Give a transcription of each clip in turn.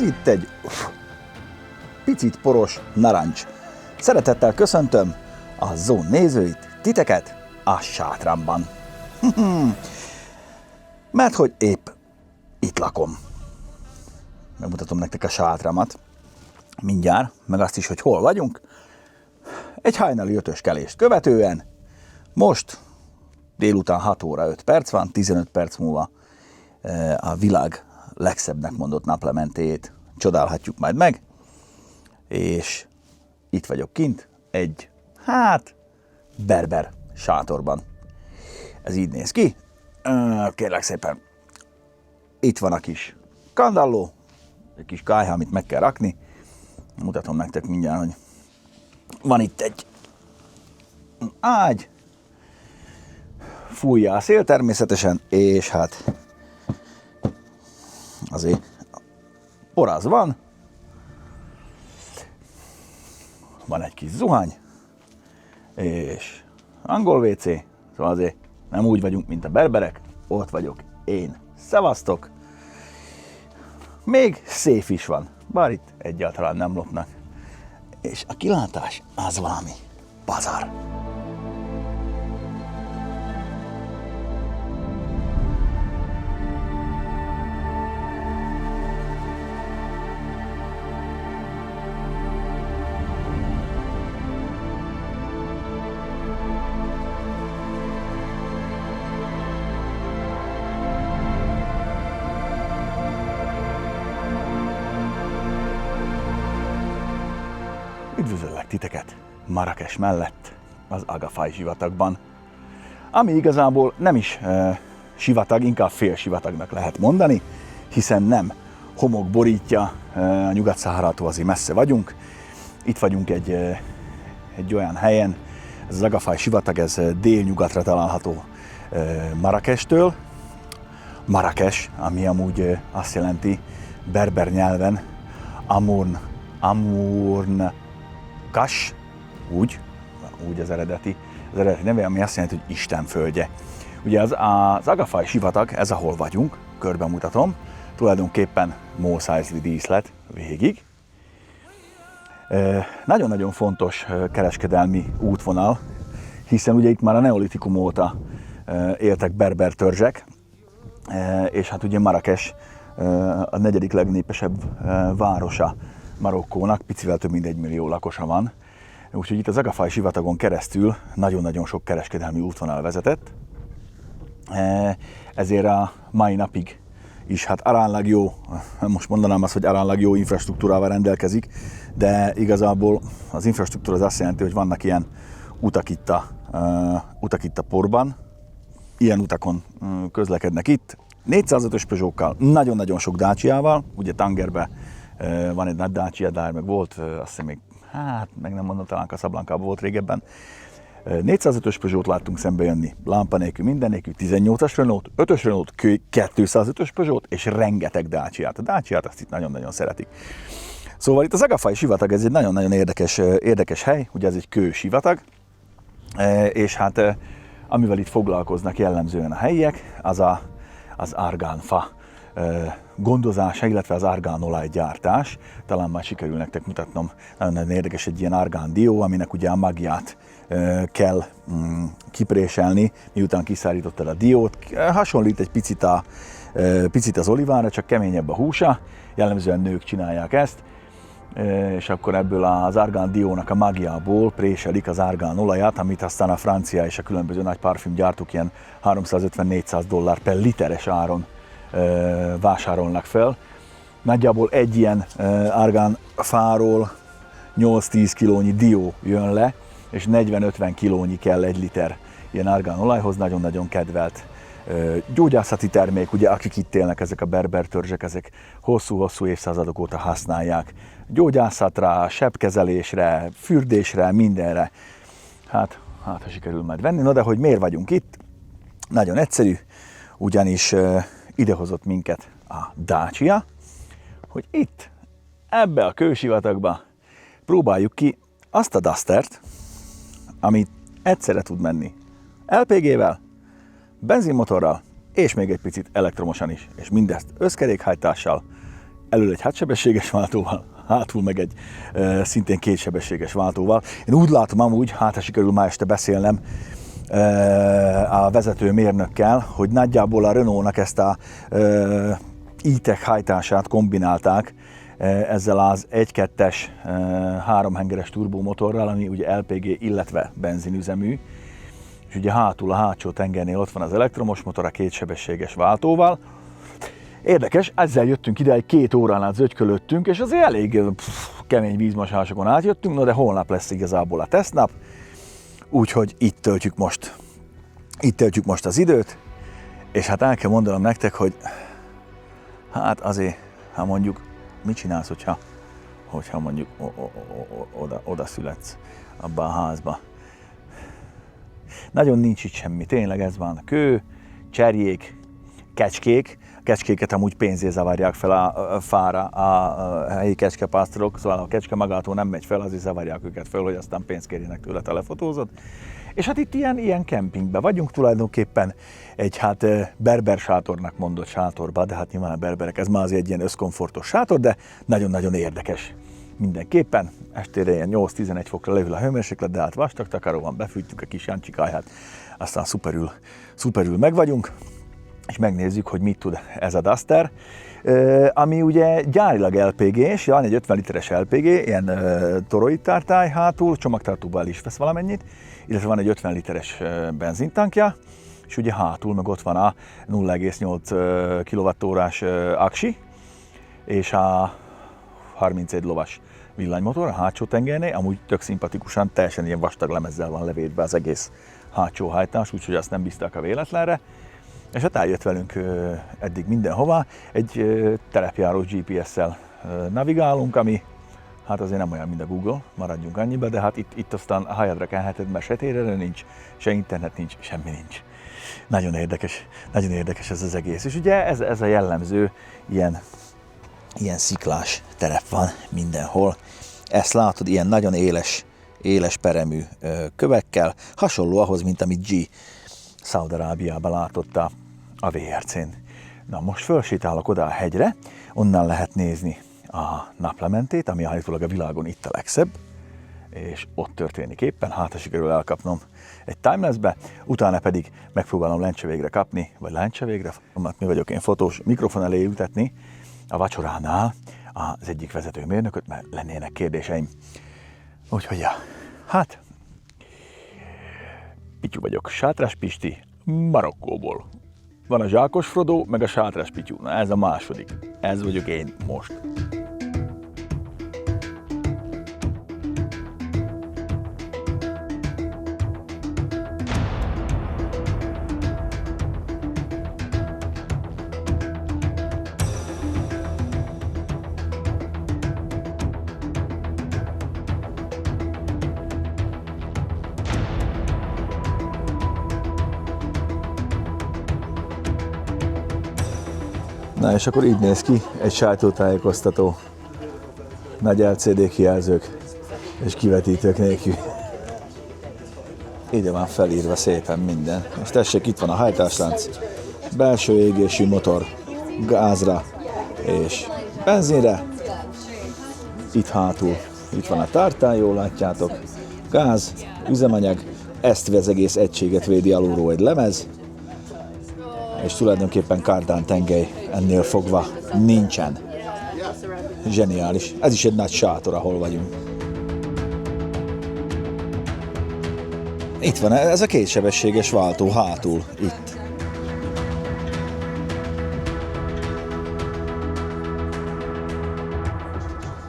Ez itt egy picit poros narancs. Szeretettel köszöntöm a Zone nézőit, titeket a sátramban. Mert hogy épp itt lakom. Megmutatom nektek a sátramat mindjárt, meg azt is, hogy hol vagyunk. Egy hajnali 5-ös kelést követően most délután 6 óra 5 perc van, 15 perc múlva a világ legszebbnek mondott naplementéjét csodálhatjuk majd meg, és itt vagyok kint egy, berber sátorban. Ez így néz ki. Kérlek szépen, itt van a kis kandalló, egy kis kályha, amit meg kell rakni. Mutatom nektek mindjárt, hogy van itt egy ágy, fújja a szél természetesen, és hát azért poráz van, van egy kis zuhany, és angol WC, szóval azért nem úgy vagyunk, mint a berberek, ott vagyok én. Szevasztok! Még széf is van, bár itt egyáltalán nem lopnak. És a kilátás az valami pazar. Üdvözöllek titeket Marrakech mellett, az Agafay sivatagban, ami igazából nem is sivatag, inkább félsivatagnak lehet mondani, hiszen nem homok borítja, a Nyugat-Szaharától azért messze vagyunk. Itt vagyunk egy olyan helyen, ez az Agafay sivatag, ez délnyugatra található Marrakechtől. Marrakech, ami amúgy azt jelenti berber nyelven Amurn Kash, úgy az eredeti neve, ami azt jelenti, hogy Isten földje. Ugye az Agafay sivatag, ez ahol vagyunk, körbe mutatom, tulajdonképpen Mos Eisley díszlet végig. Nagyon-nagyon fontos kereskedelmi útvonal, hiszen ugye itt már a neolitikum óta éltek berber törzsek, és hát ugye Marrakech a 4. legnépesebb városa Marokkónak, picivel több mint 1 millió lakosa van. Úgyhogy itt az Agafay sivatagon keresztül nagyon-nagyon sok kereskedelmi útvonal vezetett. Ezért a mai napig is hát aránylag jó, most mondanám azt, hogy aránylag jó infrastruktúrával rendelkezik, de igazából az infrastruktúra az azt jelenti, hogy vannak ilyen utak itt a porban. Ilyen utakon közlekednek itt, 405-ös Peugeotkal, nagyon-nagyon sok Daciával, ugye Tangerbe van egy nagy Dacia, de meg volt, azt hiszem még, meg nem mondom, talán Casablancában volt régebben. 405-ös Peugeot láttunk szembe jönni, lámpa nélkül, minden nélkül, 18-as Renault, 5-ös Renault, 205-ös Peugeot és rengeteg Daciát. A Daciát azt itt nagyon-nagyon szeretik. Szóval itt az Agafay sivatag, ez egy nagyon-nagyon érdekes hely, ugye ez egy kősivatag, és hát amivel itt foglalkoznak jellemzően a helyiek, az argánfa gondozása, illetve az argánolaj gyártás. Talán már sikerül nektek mutatnom, nagyon érdekes egy ilyen argán dió, aminek ugye a magját kell kipréselni, miután kiszárítottad a diót. Hasonlít egy picit az olivára, csak keményebb a húsa, jellemzően nők csinálják ezt, és akkor ebből az argán diónak a magjából préselik az argán olajat, amit aztán a francia és a különböző nagy parfümgyártók ilyen $350-400 per literes áron vásárolnak fel. Nagyjából egy ilyen argánfáról 8-10 kilónyi dió jön le, és 40-50 kilónyi kell 1 liter ilyen argánolajhoz, nagyon-nagyon kedvelt gyógyászati termék, ugye akik itt élnek, ezek a berber törzsek, ezek hosszú-hosszú évszázadok óta használják. Gyógyászatra, sebkezelésre, fürdésre, mindenre. Hát ha sikerül majd venni. No, de hogy miért vagyunk itt? Nagyon egyszerű, ugyanis idehozott minket a Dacia, hogy itt, ebbe a kősivatagba próbáljuk ki azt a Dustert, amit egyszerre tud menni LPG-vel, benzinmotorral, és még egy picit elektromosan is, és mindezt összkerékhajtással, elől egy hátsebességes váltóval, hátul meg egy szintén kétsebességes váltóval. Én úgy látom amúgy, ha sikerül ma este beszélnem a vezető mérnökkel, hogy nagyjából a Renault-nak ezt a e-tech hajtását kombinálták ezzel az 1.2-es 3-hengeres turbomotorral, ami ugye LPG, illetve benzinüzemű. És ugye hátul a hátsó tengernél ott van az elektromos motor a kétsebességes váltóval. Érdekes, ezzel jöttünk ide, egy 2 órán át zögykölöttünk, és azért elég kemény vízmosásokon átjöttünk, no de holnap lesz igazából a tesztnap, úgyhogy itt töltjük most az időt, és hát el kell mondanom nektek, hogy hát azért, ha mondjuk, mit csinálsz, hogyha mondjuk oda születsz abba a házba. Nagyon nincs itt semmi, tényleg ez van. Kő, cserjék, kecskék. A kecskéket amúgy pénzért zavarják fel a fára a helyi kecskepásztorok, szóval a kecske magától nem megy fel, azért zavarják őket fel, hogy aztán pénzt kérjenek tőle, te lefotózod. És hát itt ilyen kempingben vagyunk tulajdonképpen, egy hát berber sátornak mondott sátorba, de hát nyilván a berberek, ez már azért egy ilyen összkomfortos sátor, de nagyon-nagyon érdekes. Mindenképpen estére ilyen 8-11 fokra leül a hőmérséklet, de hát vastag takaró van, befűtjük a kis Jancsikáját, aztán szuperül meg vagyunk, és megnézzük, hogy mit tud ez a Duster, ami ugye gyárilag LPG-s, van egy 50 literes LPG, ilyen toroid tártály hátul, csomagtartóban is vesz valamennyit, illetve van egy 50 literes benzintankja, és ugye hátul meg ott van a 0,8 kWh-órás aksi, és a 31 lovas villanymotor a hátsó tengernél, amúgy tök szimpatikusan, teljesen ilyen vastag lemezzel van levédve az egész hátsó hajtás, úgyhogy azt nem bízták a véletlenre. És hát eljött velünk eddig mindenhová, egy terepjáró GPS-szel navigálunk, ami hát azért nem olyan, mint a Google, maradjunk annyiba, de hát itt aztán a hajadra kelheted, mert se térerő nincs, se internet nincs, semmi nincs. Nagyon érdekes ez az egész. És ugye ez a jellemző, ilyen sziklás terep van mindenhol. Ezt látod, ilyen nagyon éles peremű kövekkel, hasonló ahhoz, mint amit G Szaúd-Arábiában látott a VRC-n. Na most fölsétálok oda a hegyre, onnan lehet nézni a naplementét, ami állítólag a világon itt a legszebb, és ott történik éppen, hát ha sikerül elkapnom egy timelapse-be, utána pedig megpróbálom lencsevégre kapni, vagy lencsevégre, mert mi vagyok én fotós, mikrofon elé ütetni a vacsoránál az egyik vezetőmérnököt, mert lennének kérdéseim. Úgyhogy ja, hát Pityu vagyok, Sátrás Pisti, Marokkóból. Van a Zsákos Frodó, meg a Sátrás Pityu. Na ez a második. Ez vagyok én most. Na és akkor így néz ki egy sajtótájékoztató, nagy LCD kijelzők és kivetítők nélkül. Ide van felírva szépen minden. És tessék, itt van a hajtáslánc, belső égésű motor, gázra és benzinre. Itt hátul, itt van a tártály, jól látjátok, gáz, üzemanyag, ezt az egész egységet védi alulról egy lemez, és tulajdonképpen kárdán tengely ennél fogva nincsen. Zseniális. Ez is egy nagy sátor, ahol vagyunk. Itt van ez a kétsebességes váltó hátul, itt.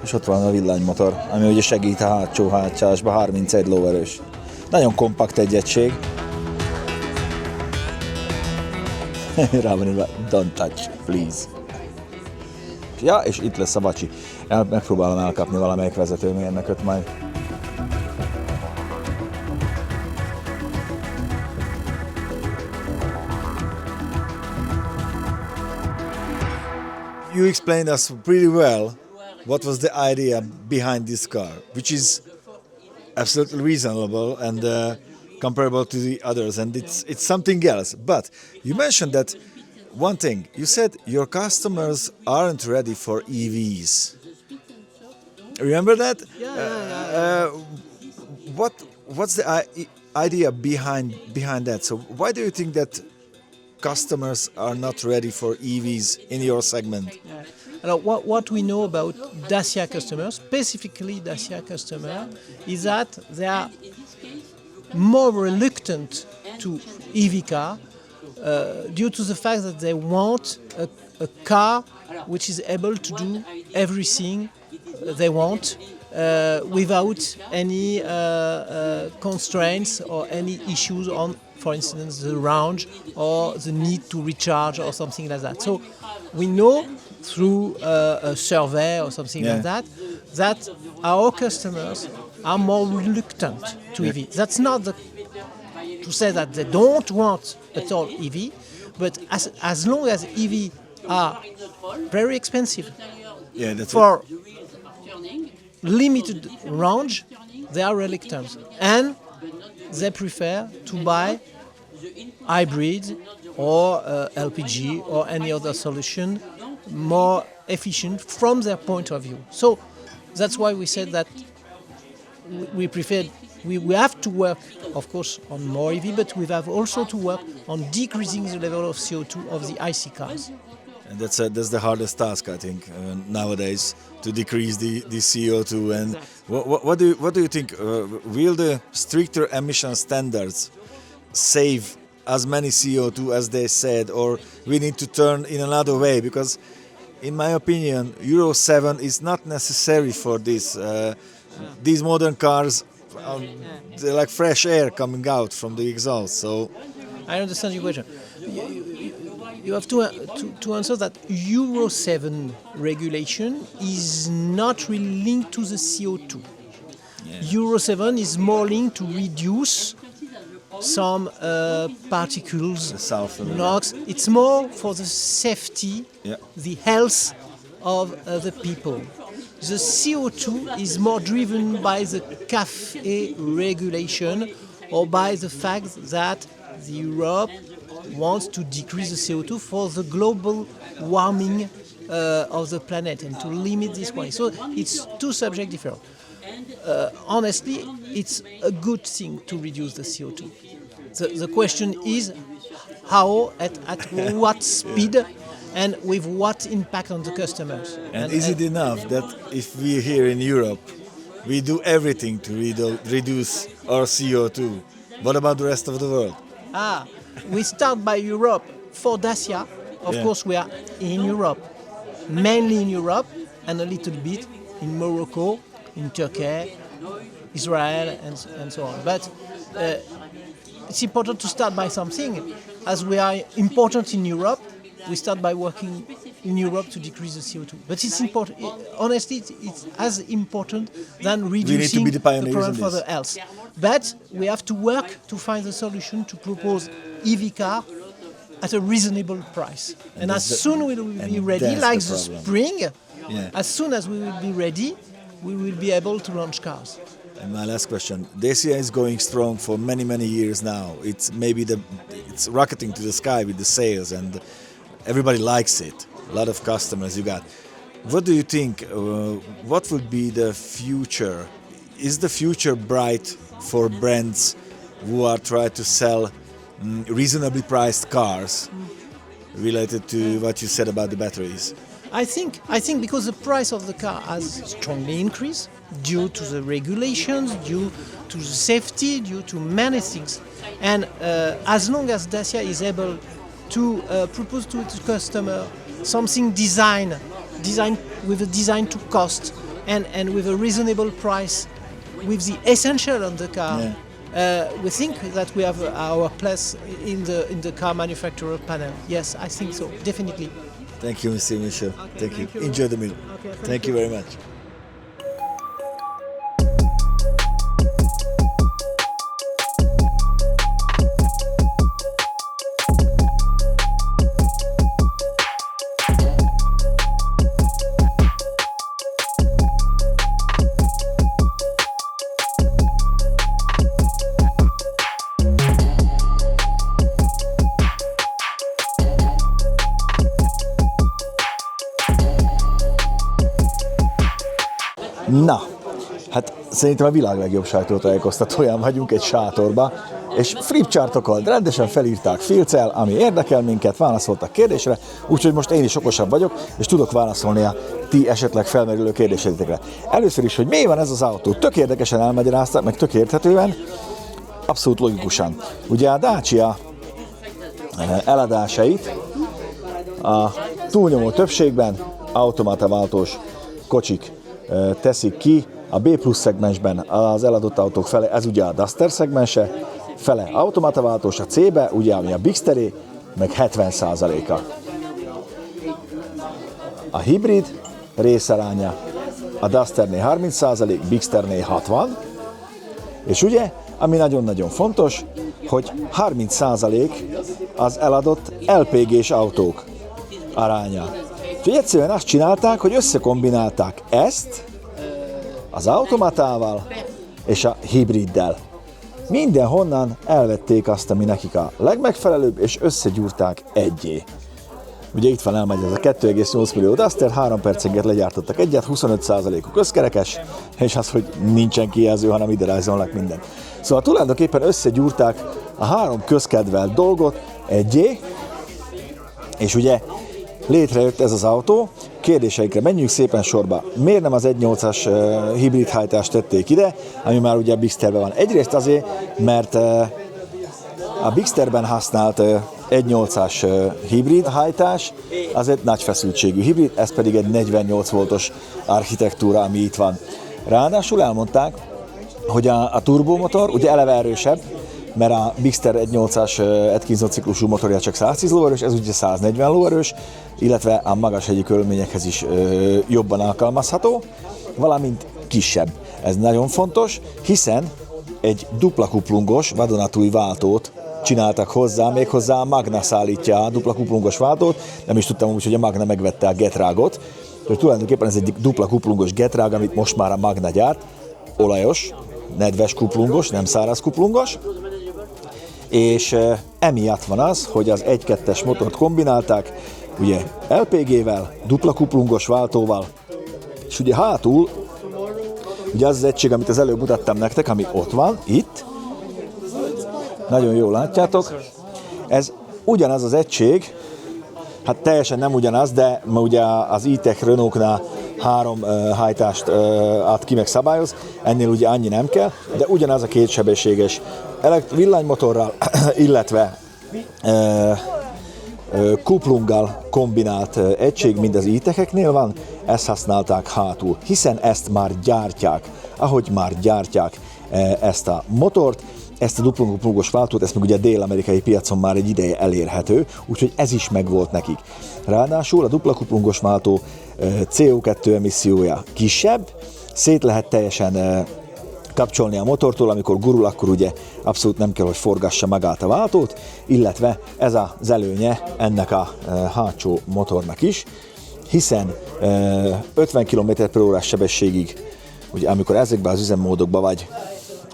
És ott van a villanymotor, ami ugye segít a hátsó hátcsásba, 31 lóerős. Nagyon kompakt egy egység. Rá van írva, don't touch, please. Ja, és itt lesz a vacsi. Megpróbálom elkapni valamelyik vezetőmérnököt majd. You explained us pretty well what was the idea behind this car, which is absolutely reasonable and comparable to the others, and it's something else. But you mentioned that one thing, you said your customers aren't ready for EVs. Remember that? What's the idea behind that? So why do you think that customers are not ready for EVs in your segment? What we know about Dacia customers, specifically Dacia customer, is that they are more reluctant to EV car due to the fact that they want a car which is able to do everything they want without any constraints or any issues on, for instance, the range or the need to recharge or something like that. So we know through a survey or something like that our customers are more reluctant to EV. That's not to say that they don't want at all EV, but as long as EV are very expensive for limited range, they are reluctant and they prefer to buy hybrid or LPG or any other solution more efficient from their point of view. So that's why we said that we have to work, of course, on more EV, but we have also to work on decreasing the level of CO2 of the IC cars. And that's the hardest task, I think, nowadays, to decrease the CO2. And what do you think? Will the stricter emission standards save as many CO2 as they said, or we need to turn in another way? Because, in my opinion, Euro 7 is not necessary for this. These modern cars, they're like fresh air coming out from the exhaust. So I understand your question. You have to answer that Euro 7 regulation is not really linked to the CO2. Euro 7 is more linked to reduce some particles, NOx. It's more for the safety, the health of the people. The CO2 is more driven by the CAFE regulation or by the fact that Europe wants to decrease the CO2 for the global warming of the planet and to limit this one. So it's two subjects different. Honestly, it's a good thing to reduce the CO2. The question is how, at what speed, and with what impact on the customers. And is it enough that if we here in Europe, we do everything to reduce our CO2? What about the rest of the world? We start by Europe. For Dacia, of course, we are in Europe, mainly in Europe, and a little bit in Morocco, in Turkey, Israel, and so on. But it's important to start by something. As we are important in Europe, we start by working in Europe to decrease the CO2. But it's important. Honestly, it's as important than reducing the problem for the health. But we have to work to find a solution to propose EV car at a reasonable price. And as soon as we will be ready, like the spring, as soon as we will be ready, we will be able to launch cars. And my last question: Dacia is going strong for many, many years now. It's rocketing to the sky with the sales, and everybody likes it. A lot of customers you got. What do you think? What would be the future? Is the future bright for brands who are trying to sell reasonably priced cars related to what you said about the batteries? I think because the price of the car has strongly increased due to the regulations, due to the safety, due to many things. And as long as Dacia is able to propose to its customer something designed with a design to cost and with a reasonable price, with the essential on the car, we think that we have our place in the car manufacturer panel. Yes, I think so, definitely. Thank you, Mr. Michel. Okay, thank you. Enjoy the meal. Okay, thank you very much. Na, hát szerintem a világ legjobb sajtótájékoztatóján vagyunk egy sátorba, és flipchartokkal rendesen felírták filccel, ami érdekel minket, válaszoltak kérdésre, úgyhogy most én is okosabb vagyok, és tudok válaszolni a ti esetleg felmerülő kérdéseitekre. Először is, hogy miért van ez az autó? Tök érdekesen elmagyarázták, meg tök érthetően, abszolút logikusan. Ugye a Dacia eladásait a túlnyomó többségben automataváltós kocsik teszik ki, a B plusz szegmensben az eladott autók fele, ez ugye a Duster szegmense, fele automataváltós, a C-be, ugye ami a Bigsteré, meg 70%-a. A hibrid részaránya a Dusternél 30%, Bigsternél 60%, és ugye, ami nagyon-nagyon fontos, hogy 30% az eladott LPG-s autók aránya. Úgyhogy egyszerűen azt csinálták, hogy összekombinálták ezt az automatával és a hibriddel. Mindenhonnan elvették azt, ami nekik a legmegfelelőbb, és összegyúrták egyé. Ugye itt van elmegy ez a 2,8 millió Duster, 3 percenként legyártottak egyet, 25%-uk összkerekes, és az, hogy nincsen kijelző, hanem ide rajzolnak mindent. Szóval tulajdonképpen összegyúrták a 3 közkedvelt dolgot egyé, és ugye létrejött ez az autó. Kérdéseikre menjünk szépen sorba. Miért nem az 1.8-as hibrid hajtást tették ide, ami már ugye a Bigsterben van? Egyrészt azért, mert a Bigsterben használt 1.8-as hibrid hajtás az egy nagy feszültségű hibrid, ez pedig egy 48 voltos architektúra, ami itt van. Ráadásul elmondták, hogy a turbomotor ugye eleve erősebb, mert a Bigster 1.8-as Atkinson ciklusú motorja csak 110 lóerős, ez ugye 140 lóerős, illetve a magashegyi körülményekhez is jobban alkalmazható, valamint kisebb. Ez nagyon fontos, hiszen egy dupla kuplungos vadonatúj váltót csináltak hozzá, méghozzá a Magna szállítja a dupla kuplungos váltót, nem is tudtam úgy, hogy a Magna megvette a Getragot, hogy tulajdonképpen ez egy dupla kuplungos Getrag, amit most már a Magna gyárt, olajos, nedves kuplungos, nem száraz kuplungos, és emiatt van az, hogy az 1.2-es motort kombinálták, ugye LPG-vel, dupla kuplungos váltóval, és ugye hátul, ugye az az egység, amit az előbb mutattam nektek, ami ott van, itt, nagyon jól látjátok, ez ugyanaz az egység, hát teljesen nem ugyanaz, de ma ugye az E-Tech Renault-nál 3 hajtást ad ki meg szabályoz, ennél ugye annyi nem kell, de ugyanaz a kétsebességes villanymotorral, illetve kuplunggal kombinált egység, mind az E-Tech-eknél van, ezt használták hátul, hiszen ezt már gyártják, ahogy már gyártják ezt a motort, ezt a dupla kuplungos váltót, ezt meg ugye a dél-amerikai piacon már egy ideje elérhető, úgyhogy ez is megvolt nekik. Ráadásul a dupla kuplungos váltó CO2 emissziója kisebb, szét lehet teljesen kapcsolni a motortól, amikor gurul, akkor ugye abszolút nem kell, hogy forgassa magát a váltót, illetve ez az előnye ennek a hátsó motornak is, hiszen 50 km/h sebességig, ugye amikor ezekben az üzemmódokban vagy,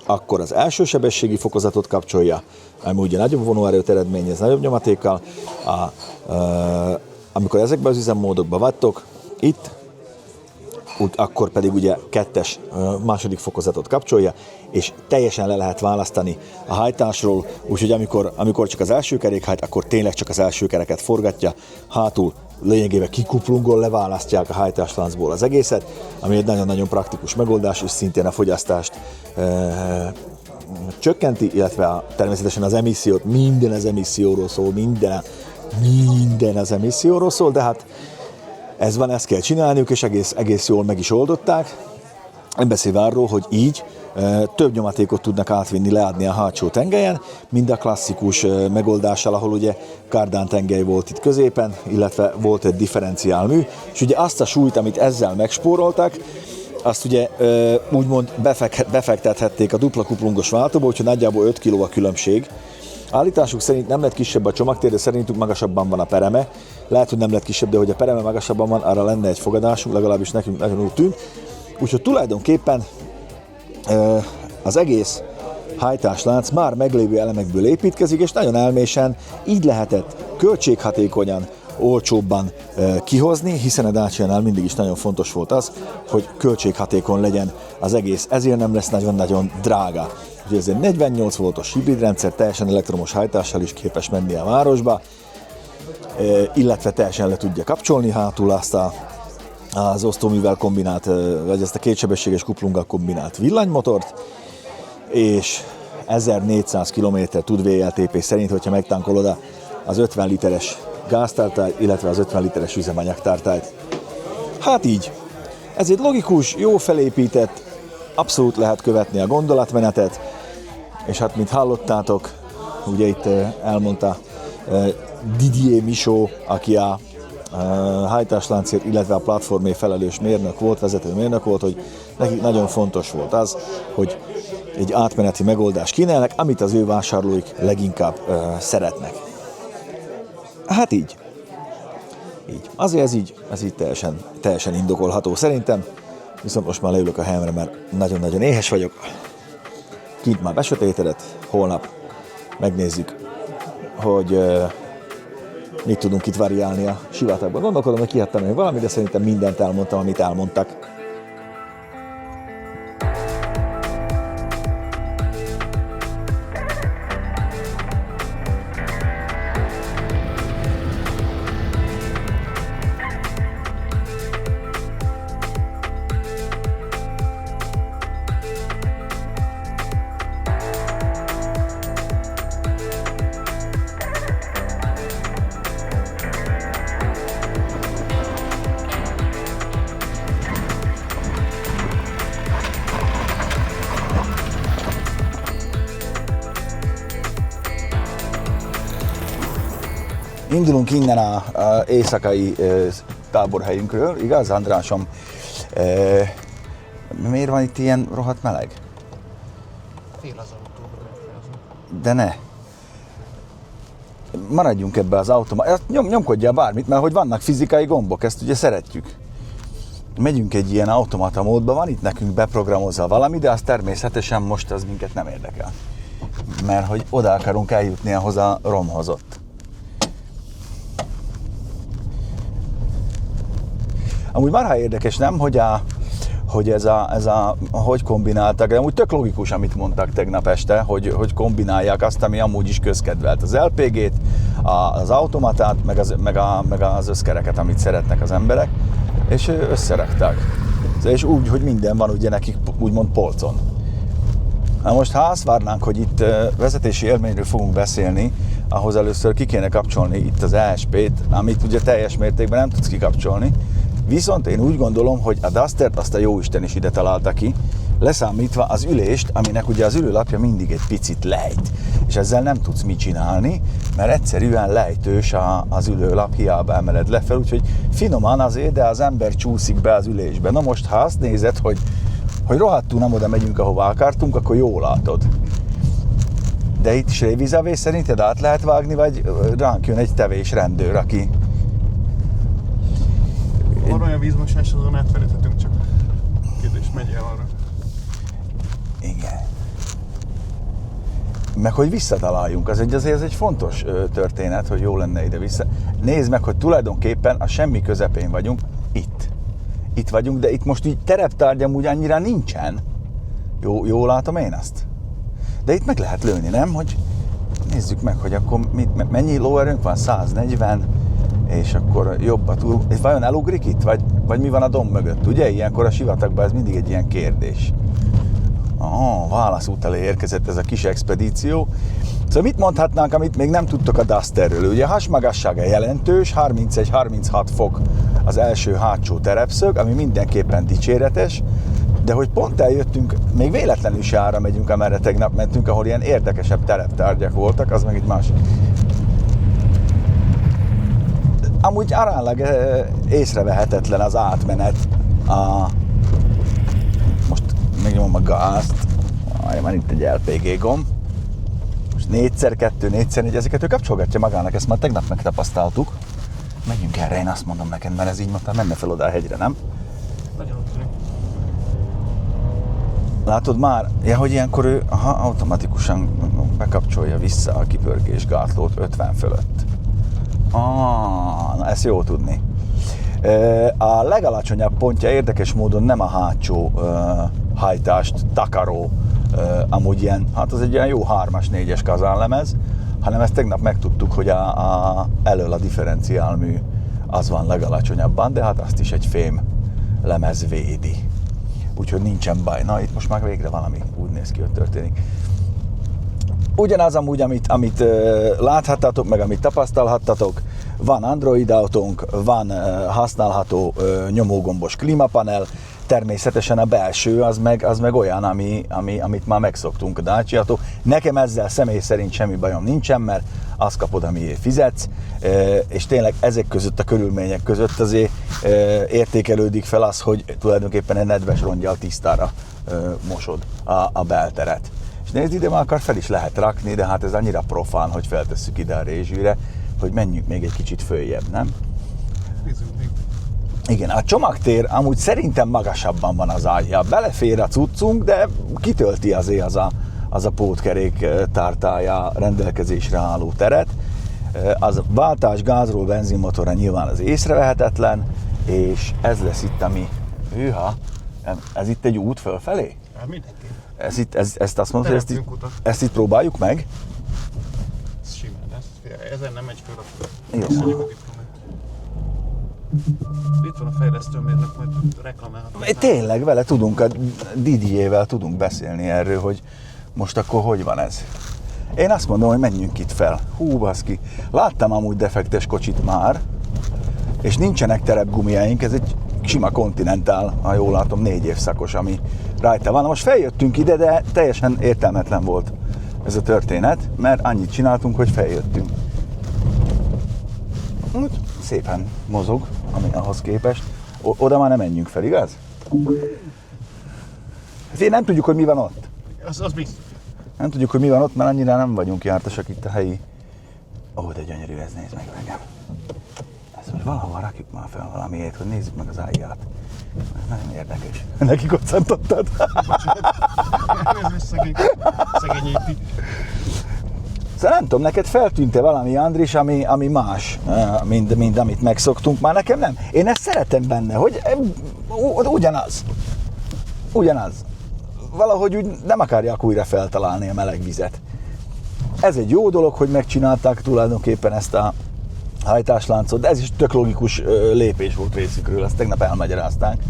akkor az első sebességi fokozatot kapcsolja, ami ugye nagyobb vonóerőt eredményez, nagyobb nyomatékkal. Amikor ezekben az üzemmódokban vagytok, itt, akkor pedig ugye 2-es második fokozatot kapcsolja, és teljesen le lehet választani a hajtásról, úgyhogy amikor csak az első kerék hajt, akkor tényleg csak az első kereket forgatja, hátul lényegében kikuplungol leválasztják a hajtásláncból az egészet, ami egy nagyon-nagyon praktikus megoldás, és szintén a fogyasztást csökkenti, illetve természetesen az emissziót, minden az emisszióról szól, minden az emisszióról szól, de hát ez van, ezt kell csinálniuk, és egész jól meg is oldották. Nem beszélve arról, hogy így több nyomatékot tudnak átvinni, leadni a hátsó tengelyen, mind a klasszikus megoldással, ahol ugye kárdán tengely volt itt középen, illetve volt egy differenciálmű, és ugye azt a súlyt, amit ezzel megspóroltak, azt ugye úgymond befektethették a dupla kuplungos váltóba, úgyhogy nagyjából 5 kg a különbség. Állításuk szerint nem lett kisebb a csomagtér, de szerintük magasabban van a pereme. Lehet, hogy nem lett kisebb, de hogy a pereme magasabban van, arra lenne egy fogadásunk, legalábbis nekünk nagyon úgy tűnt. Úgyhogy tulajdonképpen az egész hajtáslánc már meglévő elemekből építkezik, és nagyon elmésen így lehetett költséghatékonyan olcsóbban kihozni, hiszen a Dacia-nál mindig is nagyon fontos volt az, hogy költséghatékony legyen az egész, ezért nem lesz nagyon-nagyon drága. Ugye ez egy 48 voltos hibridrendszer, teljesen elektromos hajtással is képes menni a városba, illetve teljesen le tudja kapcsolni hátul azt az osztóművel kombinált, vagy ezt a kétsebességes kuplunggal kombinált villanymotort, és 1400 km tud VLTP szerint, hogyha megtankolod az 50 literes gáztártályt, illetve az 50 literes üzemanyagtártályt. Hát így. Ez egy logikus, jó felépített, abszolút lehet követni a gondolatmenetet, és hát, mint hallottátok, ugye itt elmondta Didier Michaud, aki a hajtásláncért, illetve a platformé felelős mérnök volt, vezető mérnök volt, hogy nekik nagyon fontos volt az, hogy egy átmeneti megoldást kínálnak, amit az ő vásárlóik leginkább szeretnek. Hát így. Így. Azért ez így teljesen indokolható szerintem, viszont most már leülök a helyemre, mert nagyon-nagyon éhes vagyok. Kint már besötétedett, holnap megnézzük, hogy mit tudunk itt variálni a sivatagban. Gondolkodom, hogy kihattam még valamit, de szerintem mindent elmondtam, amit elmondtak. Indulunk innen a éjszakai táborhelyünkről, igaz, Andrásom? Miért van itt ilyen rohadt meleg? Fél az autóban. De ne. Maradjunk ebbe az autóban. Nyomkodjál bármit, mert hogy vannak fizikai gombok, ezt ugye szeretjük. Megyünk egy ilyen automata módba, van itt nekünk beprogramozva valami, de az természetesen most az minket nem érdekel. Mert hogy oda akarunk eljutni ahhoz a romhoz ott. Amúgy marha érdekes, nem, hogy hogy kombináltak, de amúgy tök logikus, amit mondtak tegnap este, hogy kombinálják azt, ami amúgy is közkedvelt. Az LPG-t, az automatát, meg az összkereket, amit szeretnek az emberek, és összerakták. És úgy, hogy minden van ugye nekik úgymond polcon. Na most, ha azt várnánk, hogy itt vezetési élményről fogunk beszélni, ahhoz először ki kéne kapcsolni itt az ESP-t, amit ugye teljes mértékben nem tudsz kikapcsolni. Viszont én úgy gondolom, hogy a Dustert azt a jóisten is ide találta ki, leszámítva az ülést, aminek ugye az ülőlapja mindig egy picit lejt. És ezzel nem tudsz mit csinálni, mert egyszerűen lejtős az ülőlap, hiába emeled lefelé, úgyhogy finoman azért, de az ember csúszik be az ülésbe. Na most, ha azt nézed, hogy rohadtul nem oda megyünk, ahova akartunk, akkor jól látod. De itt Srévizavé szerinted át lehet vágni, vagy ránk jön egy tevés rendőr, aki... Van olyan vízmosás, azon átfelejthetünk, csak kérdés, megy el arra. Igen. Meg hogy visszataláljunk, azért ez egy fontos történet, hogy jó lenne ide-vissza. Nézd meg, hogy tulajdonképpen a semmi közepén vagyunk, itt vagyunk, de itt most így tereptárgyam úgy annyira nincsen. Jól látom én azt? De itt meg lehet lőni, nem? Hogy nézzük meg, hogy akkor mennyi lóerőnk van? 140, és akkor jobb a túl. És vajon elugrik itt? Vagy mi van a domb mögött? Ugye? Ilyenkor a sivatagban ez mindig egy ilyen kérdés. Válaszút elé érkezett ez a kis expedíció. Szóval mit mondhatnánk, amit még nem tudtok a Dusterről? Ugye a hasmagassága jelentős, 31-36 fok az első hátsó terepszög, ami mindenképpen dicséretes, de hogy pont eljöttünk, még véletlenül se arra megyünk, amerre tegnap mentünk, ahol ilyen érdekesebb tereptárgyak voltak, az meg egy másik. Amúgy aránylag észrevehetetlen az átmenet. Most megnyomom a gázt, van itt egy LPG gomb. Most 4x2, 4x4, ezeket ő kapcsolgatja magának, ezt már tegnap megtapasztaltuk. Menjünk erre, én azt mondom neked, mert ez így mondta, menne fel oda a hegyre, nem? Nagyon ott tűnik. Látod már, hogy ilyenkor ő automatikusan bekapcsolja vissza a kipörgés gátlót 50 fölött. Na ezt jó tudni. A legalacsonyabb pontja érdekes módon nem a hátsó hajtást takaró, amúgy ilyen, hát az egy ilyen jó 3-as, 4-es kazánlemez, hanem ezt tegnap megtudtuk, hogy elől a differenciálmű az van legalacsonyabban, de hát azt is egy fém lemez védi. Úgyhogy nincsen baj. Na, itt most már végre valami úgy néz ki, hogy történik. Ugyanaz amúgy, amit láthattatok, meg amit tapasztalhattatok, van Android autónk, van használható nyomógombos klímapanel, természetesen a belső az meg olyan, amit már megszoktunk a Dacia-tól. Nekem ezzel személy szerint semmi bajom nincsen, mert azt kapod, amiért fizetsz, és tényleg ezek között a körülmények között azért értékelődik fel az, hogy tulajdonképpen egy nedves rongyal tisztára mosod a belteret. És nézd, ide már akár fel is lehet rakni, de hát ez annyira profán, hogy feltesszük ide a rézsűre, hogy menjünk még egy kicsit följebb, nem? Igen, a csomagtér amúgy szerintem magasabban van az alja. Belefér a cuccunk, de kitölti azért az a pótkerék tártája rendelkezésre álló teret. Az váltás gázról benzinmotorra nyilván az észrevehetetlen, és ez lesz itt, ami... Hűha, ez itt egy út fölfelé? Mindenki. Ezt azt mondod, hogy ezt itt próbáljuk meg? Ez simán, ezen nem megy föl a föl. Jó. Köszönjük a diplomát. Itt van a fejlesztőmérnök, majd reklamálhatunk. Tényleg vele tudunk, a Didiével tudunk beszélni erről, hogy most akkor hogy van ez. Én azt mondom, hogy menjünk itt fel. Hú, baszki. Láttam amúgy defektes kocsit már, és nincsenek terepgumiáink, ez egy sima Continental, ha jól látom, 4 évszakos, ami rajta van. Most feljöttünk ide, de teljesen értelmetlen volt ez a történet, mert annyit csináltunk, hogy feljöttünk. Úgy szépen mozog, ami ahhoz képest. Oda már nem menjünk fel, igaz? Én nem tudjuk, hogy mi van ott. Az biztos. Nem tudjuk, hogy mi van ott, mert annyira nem vagyunk jártasak itt a helyi... De gyönyörű ez, nézd meg engem. Ezt most valahol rakjuk már fel valamiért, hogy nézzük meg az áját. Ez nagyon érdekes. Neki koccantottad? Szegény épi. Szóval nem tudom, neked feltűnt-e valami, Andris, ami más, mint amit megszoktunk? Már nekem nem. Én ezt szeretem benne, hogy ugyanaz. Valahogy úgy nem akarják újra feltalálni a meleg vizet. Ez egy jó dolog, hogy megcsinálták tulajdonképpen ezt a hajtásláncot, de ez is tök logikus lépés volt részükről, ezt tegnap elmagyarázták.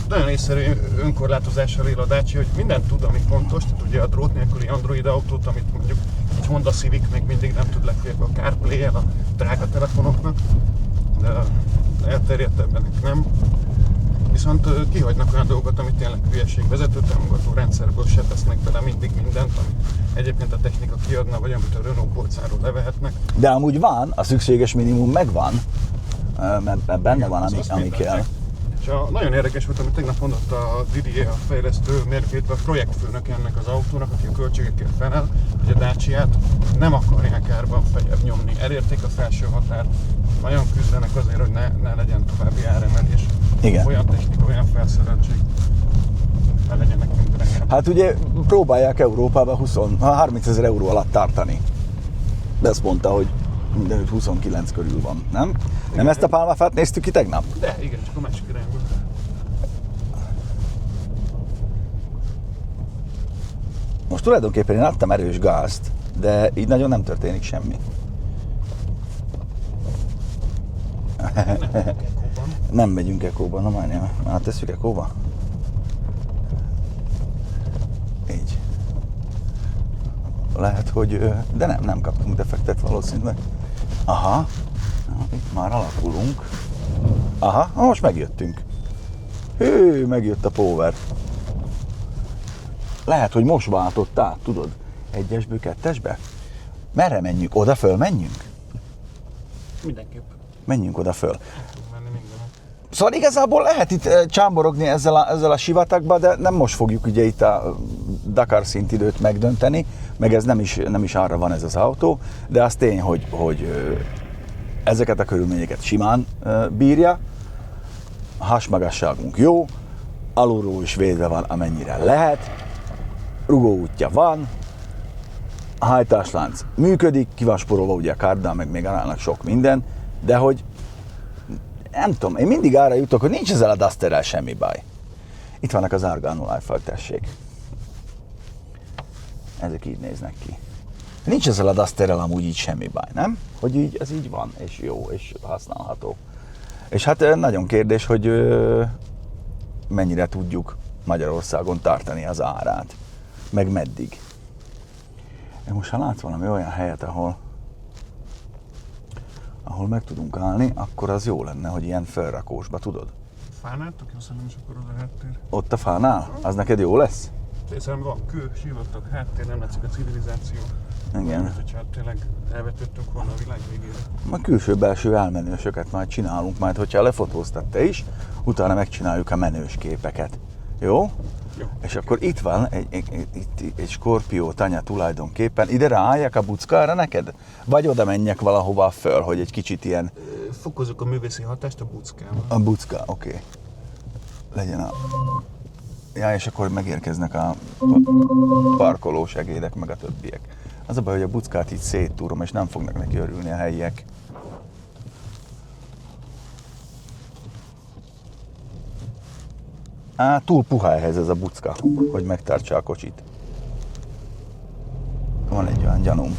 Nagyon észszerű önkorlátozással él a Dacia, hogy mindent tud, ami fontos, tehát ugye a drót nélküli Android autót, amit mondjuk egy Honda Civic még mindig nem tud legfeljebb a CarPlay-el, a drága telefonoknak, de elterjedtebbenek nem. Viszont kihagynak olyan dolgokat, amit tényleg hülyeség, vezetőtámogató rendszerből se tesznek bele mindig mindent, amit egyébként a technika kiadna, vagy amit a Renault polcáról levehetnek. De amúgy van, a szükséges minimum megvan, mert benne van, ami kell. És nagyon érdekes volt, amit tegnap mondott a Didier, a fejlesztő, mérkőjétve a projektfőnök ennek az autónak, aki a költségekért felel, hogy a Daciát nem akarják árban feljebb nyomni. Elérték a felső határt, nagyon küzdenek azért, hogy ne legyen további áremelés. Igen. Olyan technika, olyan felszereltség, ne legyenek mint drágább. Hát ugye próbálják Európában 30 000 euró alatt tartani. De ezt mondta, hogy mindenütt 29 körül van, nem? Igen. Nem ezt a pálmafát néztük ki tegnap? De igen, csak a másik irányból. Most tulajdonképpen én adtam erős gázt, de így nagyon nem történik semmi. Nem megyünk ekóba, na majdnem. Áttesszük ekóba? Így. Lehet, hogy... De nem kaptunk defektet valószínűleg. Aha. Itt már alakulunk. Aha, most megjöttünk. Megjött a power. Lehet, hogy most váltott át, tudod? 1-esből 2-esbe? Merre menjünk? Oda föl menjünk? Mindenképp. Menjünk oda föl. Menni mindenet. Szóval igazából lehet itt csámborogni ezzel a sivatagba, de nem most fogjuk ugye itt a Dakar szintidőt megdönteni, meg ez nem is arra van ez az autó, de az tény, hogy ezeket a körülményeket simán bírja, a hasmagasságunk jó, alulról is védve van amennyire lehet, rugóútja van, a hajtáslánc működik, kivasporolva ugye a kárdán, meg még állnak sok minden, de hogy nem tudom, én mindig arra jutok, hogy nincs ezzel a Dusterrel semmi baj. Itt vannak az Argano Life-ak, tessék. Ezek így néznek ki. Nincs ezzel a Dusterrel amúgy így semmi baj, nem? Hogy így, ez így van, és jó, és használható. És hát nagyon kérdés, hogy mennyire tudjuk Magyarországon tartani az árát. Meg meddig. Én most ha látsz valami olyan helyet, ahol meg tudunk állni, akkor az jó lenne, hogy ilyen felrakósba, tudod? Fánál tök jó, szerintem is akkor az a háttér. Ott a fánál? Az neked jó lesz? Szerintem van kő, sivatag, háttér, nem látszik a civilizáció. Igen. Mint hogyha tényleg elvetődtünk volna a világ végére. A külső-belső elmenősöket majd csinálunk, majd hogyha lefotóztad te is, utána megcsináljuk a menős képeket. Jó? Jó. És akkor itt van egy skorpió tanya tulajdonképpen. Ide ráálljak a buckára neked? Vagy oda menjek valahova föl, hogy egy kicsit ilyen... Fokozzuk a művészi hatást a buckával. A bucka, oké. Legyen a... Ja, és akkor megérkeznek a parkolós egédek, meg a többiek. Az a baj, hogy a buckát így széttúrom, és nem fognak neki örülni a helyiek. Túl puha ehhez ez a bucka, hogy megtartsa a kocsit. Van egy olyan gyanúm,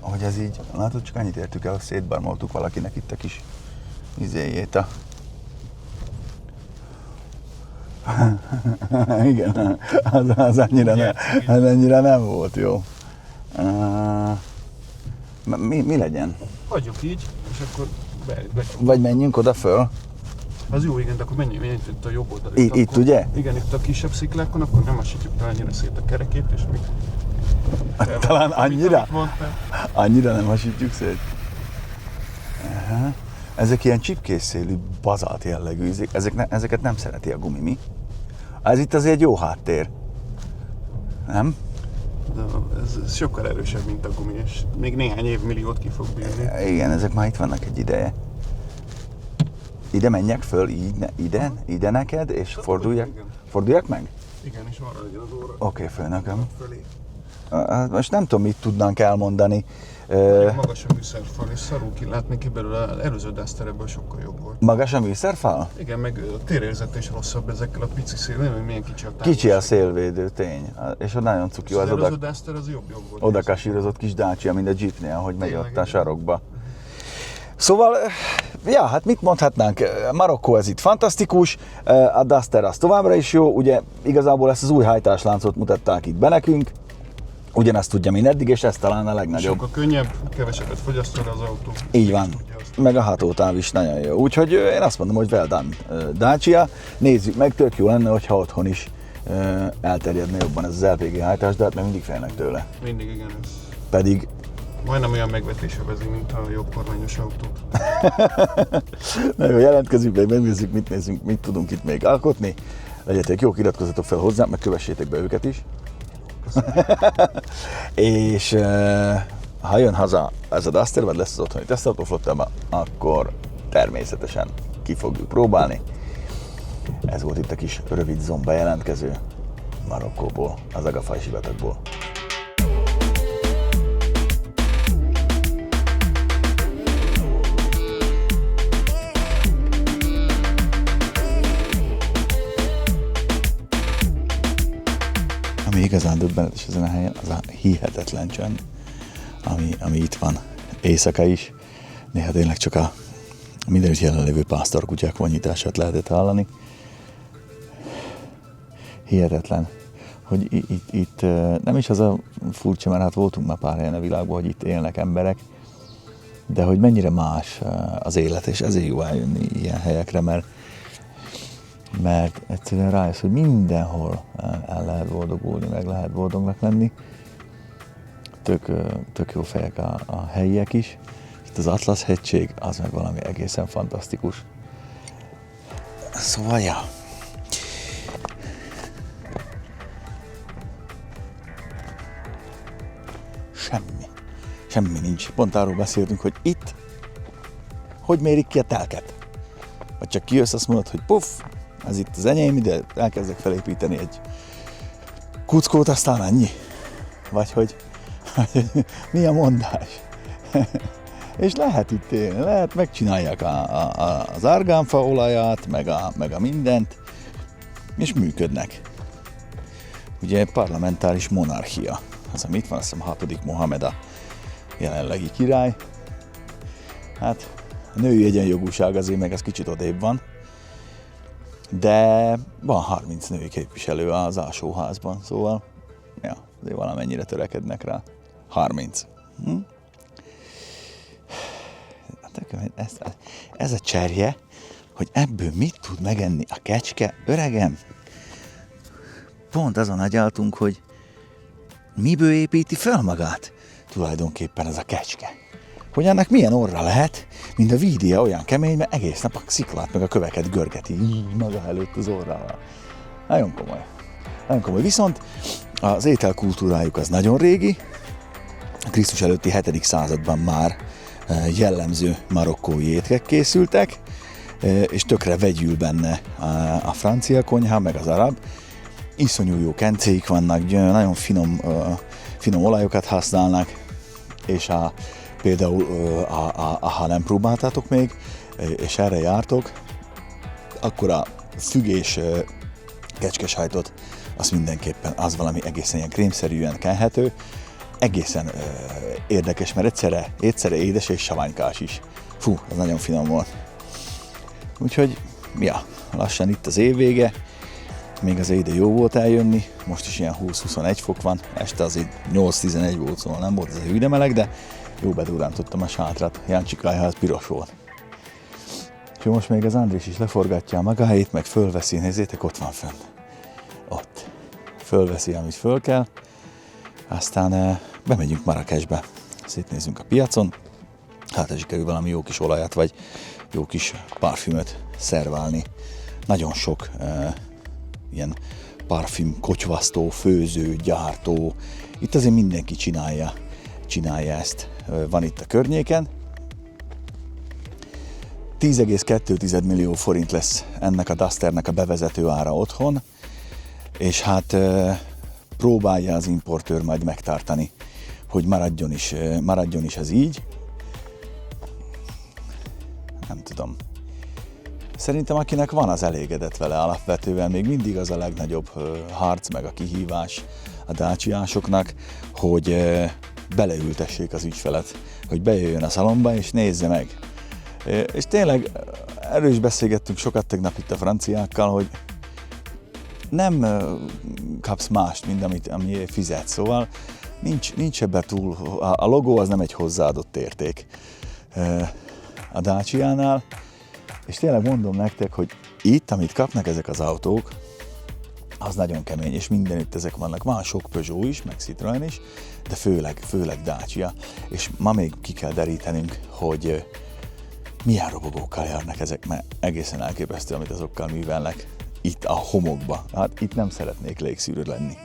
hogy ez így, látod, csak annyit értük el, hogy szétbarmoltuk valakinek itt a kis izéjét a... Igen, az annyira nem volt jó. Mi legyen? Hagyjuk így, és akkor be. Vagy menjünk oda föl? Az jó, igen, de akkor menjünk itt a jobb oldalra. Itt ugye? Igen, itt a kisebb sziklákon, akkor nem hasítjuk talán annyira szét a kerekét, és még... Talán annyira? Annyira nem hasítjuk szét? Aha. Ezek ilyen csipkészszélű, bazalt jellegű ízik, ezeket nem szereti a gumi, mi? Ez itt azért egy jó háttér. Nem? De ez sokkal erősebb, mint a gumi, és még néhány évmilliót ki fog bírni. Igen, ezek már itt vannak egy ideje. Ide menjek föl, ide neked, és forduljak meg? Igen, és arra legyen az óra. Oké, főnököm. Fölé. Most nem tudom, mit tudnánk elmondani. Nagyon magas a műszerfal, és szarul kilátni ki belőle, az előző Duster ebből sokkal jobb volt. Magas a műszerfal? Igen, meg a térérzete is rosszabb ezekkel a pici szél, hogy milyen kicsi a távolság. Kicsi a szélvédő, tény. És nagyon cuki az előző Duster az jobb volt. Oda kasírozott kis Dacia, mint a Jeepnél, ahogy megy ott a sarokba. Szóval, ja, hát mit mondhatnánk, Marokkó ez itt fantasztikus, a Duster az továbbra is jó, ugye igazából ezt az új hajtásláncot mutatták itt be nekünk, ugyanezt tudja, mint eddig, és ez talán a legnagyobb. Sokkal könnyebb, kevesebbet fogyasztol az autó. Így van, meg a hatótáv is nagyon jó, úgyhogy én azt mondom, hogy well done, Dacia. Nézzük meg, tök jó lenne, hogyha otthon is elterjedne jobban ez az LPG hajtás, de hát meg mindig félnek tőle. Mindig, igen. Ez Pedig majdnem olyan megvetés övezi, mint a jobb kormányos autót. Na jó, jelentkezünk meg, megnézzük, mit tudunk itt még alkotni. Legyetek jók, iratkozzatok fel hozzám, meg kövessétek be őket is. És ha jön haza ez a Duster, vagy lesz az otthoni tesztautó-flottában, akkor természetesen ki fogjuk próbálni. Ez volt itt a kis rövid zomba jelentkező Marokkóból, az Agafay sivatagból. Ami igazán döbbenetes ezen a helyen, az a hihetetlen csend, ami itt van éjszaka is. Néha tényleg csak a mindenütt jelenlévő pásztorkutyák vonyítását lehetett hallani. Hihetetlen, hogy itt nem is az a furcsa, mert hát voltunk már pár helyen a világban, hogy itt élnek emberek, de hogy mennyire más az élet, és ezért jó eljönni ilyen helyekre, mert egyszerűen rájössz, hogy mindenhol el lehet boldogulni, meg lehet boldognak lenni. Tök jó fejek a helyiek is. Itt az Atlasz-hegység, az meg valami egészen fantasztikus. Szóval, ja. Semmi nincs. Pont arról beszéltünk, hogy itt hogy mérik ki a telket. Vagy csak kijössz, azt mondod, hogy puff, ez itt az enyém, ide elkezdek felépíteni egy kuckót, aztán ennyi. vagy hogy mi a mondás. És lehet itt élni, lehet, megcsinálják az argánfa olajat, meg a mindent, és működnek. Ugye parlamentáris monarchia, az amit van, azt hiszem 6. Mohamed a jelenlegi király. Hát a női egyenjogúság azért meg az kicsit odébb van, de van 30 női képviselő az alsóházban, szóval ja, azért valamennyire törekednek rá. 30. Ez a cserje, hogy ebből mit tud megenni a kecske, öregem? Pont azon agyaltunk, hogy miből építi fel magát tulajdonképpen ez a kecske. Hogy annak milyen orra lehet, mint a vídia olyan kemény, mert egész nap a sziklát meg a köveket görgeti így maga előtt az orrával. Nagyon komoly. Nagyon komoly. Viszont az ételkultúrájuk az nagyon régi. A Krisztus előtti 7. században már jellemző marokkói étkek készültek, és tökre vegyül benne a francia konyha, meg az arab. Iszonyú jó kencéik vannak, nagyon finom olajokat használnak, és például ha nem próbáltátok még, és erre jártok, akkor a fügés kecskesajtot, az mindenképpen az valami egészen ilyen krémszerűen kenhető, egészen érdekes, mert egyszerre édes és saványkás is. Fú, ez nagyon finom volt. Úgyhogy, ja, lassan itt az év vége, még az ide jó volt eljönni, most is ilyen 20-21 fok van, este azért 8-11 volt, szóval nem volt ez a hű de meleg, de jó bedurrántottam a sátrat, Jancsikája az piros volt. És most még az Andrés is leforgatja a magáit, meg fölveszi, nézzétek, ott van fönn. Ott. Fölveszi, amit föl kell, aztán bemegyünk Marrakesbe, szétnézzünk a piacon, hát sikerül valami jó kis olajat, vagy jó kis parfümöt szerválni. Nagyon sok ilyen parfüm, kocsvasztó, főző, gyártó, itt azért mindenki csinálja ezt. Van itt a környéken. 10,2 millió forint lesz ennek a Dusternek a bevezető ára otthon, és hát próbálja az importőr majd megtartani, hogy maradjon is ez így. Nem tudom. Szerintem akinek van, az elégedett vele alapvetően, még mindig az a legnagyobb harc meg a kihívás a Dacia-soknak, hogy beleültessék az ügyfelet, hogy bejöjjön a szalomba és nézze meg. És tényleg erről is beszélgettünk sokat tegnap itt a franciákkal, hogy nem kapsz mást, mint ami fizet, szóval nincs ebben túl, a logó az nem egy hozzáadott érték a Dacia-nál, és tényleg mondom nektek, hogy itt, amit kapnak ezek az autók, az nagyon kemény, és mindenütt ezek vannak. Van sok Peugeot is, meg Citroën is, de főleg Dacia. És ma még ki kell derítenünk, hogy milyen robogókkal járnak ezek, mert egészen elképesztő, amit azokkal művelnek itt a homokba. Hát itt nem szeretnék légszűrő lenni.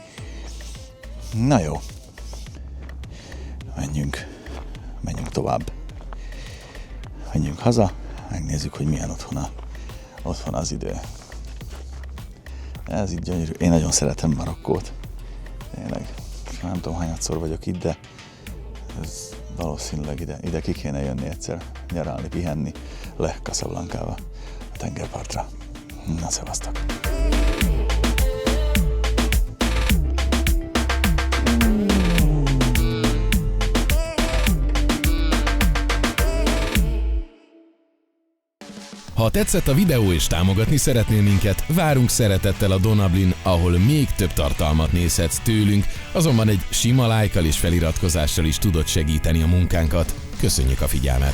Na jó, menjünk tovább. Menjünk haza, megnézzük, hogy milyen otthon az idő. Ez így gyönyörű. Én nagyon szeretem Marokkót. Tényleg. Nem tudom, hányadszor vagyok itt, de ez valószínűleg ide ki kéne jönni egyszer, nyaralni, pihenni le Casablanca-ba, a tengerpartra. Na, szevasztok! Ha tetszett a videó és támogatni szeretnél minket, várunk szeretettel a Donablin, ahol még több tartalmat nézhetsz tőlünk, azonban egy sima lájkkal és feliratkozással is tudod segíteni a munkánkat. Köszönjük a figyelmet!